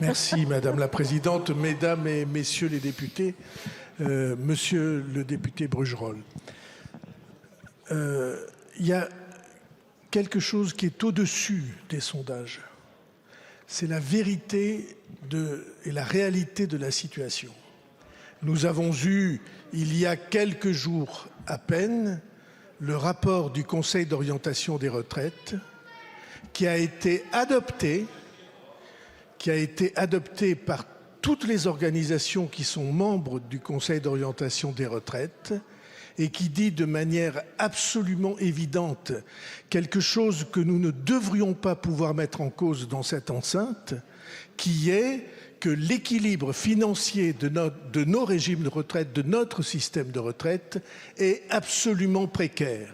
Merci Madame la Présidente, Mesdames et Messieurs les députés, Monsieur le député Brugerol. Il y a quelque chose qui est au-dessus des sondages. C'est la vérité et la réalité de la situation. Nous avons eu, il y a quelques jours à peine, le rapport du Conseil d'orientation des retraites qui a été adopté par toutes les organisations qui sont membres du Conseil d'orientation des retraites et qui dit de manière absolument évidente quelque chose que nous ne devrions pas pouvoir mettre en cause dans cette enceinte, qui est que l'équilibre financier de nos régimes de retraite, de notre système de retraite, est absolument précaire.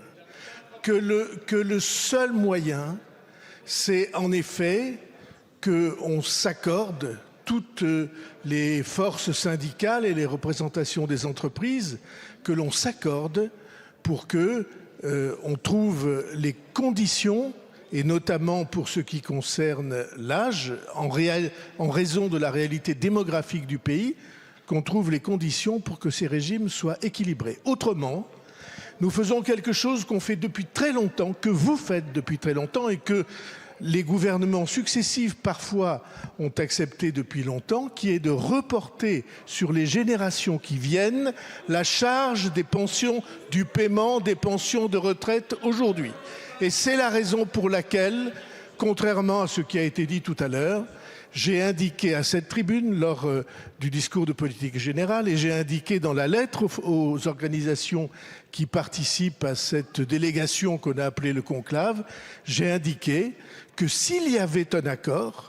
Que le seul moyen, c'est en effet qu'on s'accorde, toutes les forces syndicales et les représentations des entreprises, que l'on s'accorde pour que on trouve les conditions, et notamment pour ce qui concerne l'âge, en raison de la réalité démographique du pays, qu'on trouve les conditions pour que ces régimes soient équilibrés. Autrement, nous faisons quelque chose qu'on fait depuis très longtemps, que vous faites depuis très longtemps et que les gouvernements successifs parfois ont accepté depuis longtemps, qui est de reporter sur les générations qui viennent la charge des pensions, du paiement des pensions de retraite aujourd'hui. Et c'est la raison pour laquelle, contrairement à ce qui a été dit tout à l'heure, j'ai indiqué à cette tribune lors du discours de politique générale et j'ai indiqué dans la lettre aux organisations qui participent à cette délégation qu'on a appelée le conclave, j'ai indiqué que s'il y avait un accord,